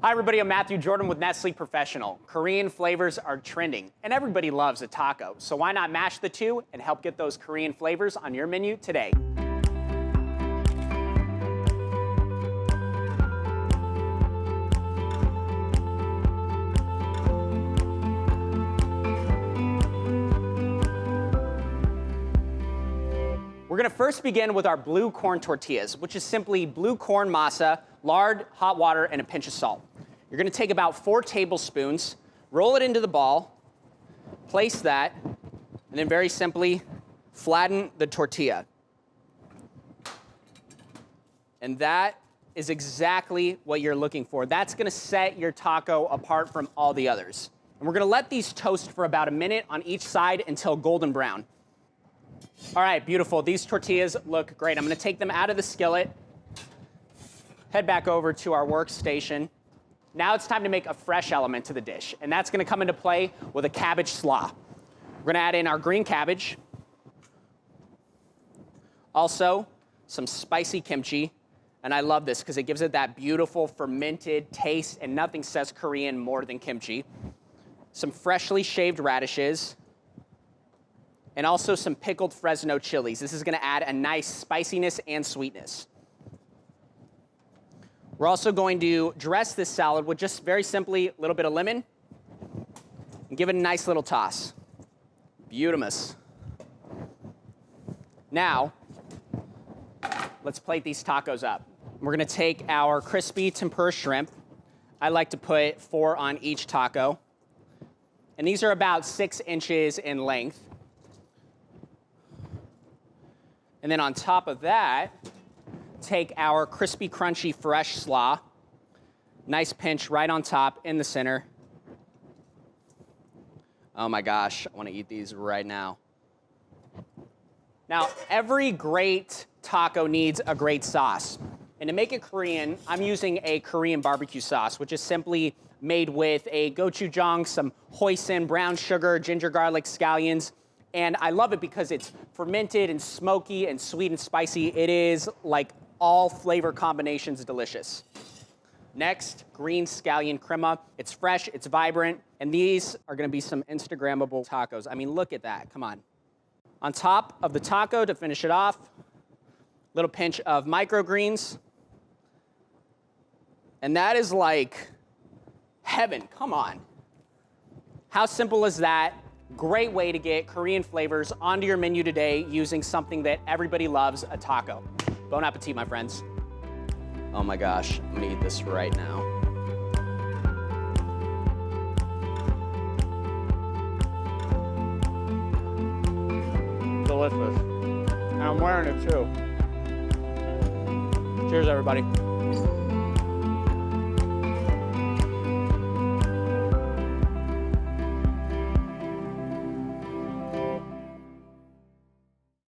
Hi everybody, I'm Matthew Jordan with Nestle Professional. Korean flavors are trending, and everybody loves a taco. So why not mash the two and help get those Korean flavors on your menu today? We're gonna first begin with our blue corn tortillas, which is simply blue corn masa, lard, hot water, and a pinch of salt. You're gonna take about 4 tablespoons, roll it into the ball, place that, and then very simply flatten the tortilla. And that is exactly what you're looking for. That's gonna set your taco apart from all the others. And we're gonna let these toast for about a minute on each side until golden brown. All right, beautiful. These tortillas look great. I'm gonna take them out of the skillet, head back over to our workstation. Now it's time to make a fresh element to the dish, and that's gonna come into play with a cabbage slaw. We're gonna add in our green cabbage, also some spicy kimchi, and I love this because it gives it that beautiful fermented taste, and nothing says Korean more than kimchi. Some freshly shaved radishes, and also some pickled Fresno chilies. This is gonna add a nice spiciness and sweetness. We're also going to dress this salad with just very simply a little bit of lemon and give it a nice little toss. Beautimous. Now, let's plate these tacos up. We're gonna take our crispy tempura shrimp. I like to put 4 on each taco. And these are about 6 inches in length. And then on top of that, take our crispy, crunchy, fresh slaw. Nice pinch right on top in the center. Oh my gosh, I want to eat these right now. Now, every great taco needs a great sauce. And to make it Korean, I'm using a Korean BBQ sauce, which is simply made with a gochujang, some hoisin, brown sugar, ginger garlic, scallions. And I love it because it's fermented and smoky and sweet and spicy. It is like all flavor combinations delicious. Next, green scallion crema. It's fresh, it's vibrant, and these are gonna be some Instagrammable tacos. I mean, look at that, come on. On top of the taco, to finish it off, little pinch of microgreens. And that is like heaven, come on. How simple is that? Great way to get Korean flavors onto your menu today using something that everybody loves, a taco. Bon appetit, my friends. Oh my gosh, I'm gonna eat this right now. Delicious. And I'm wearing it too. Cheers, everybody.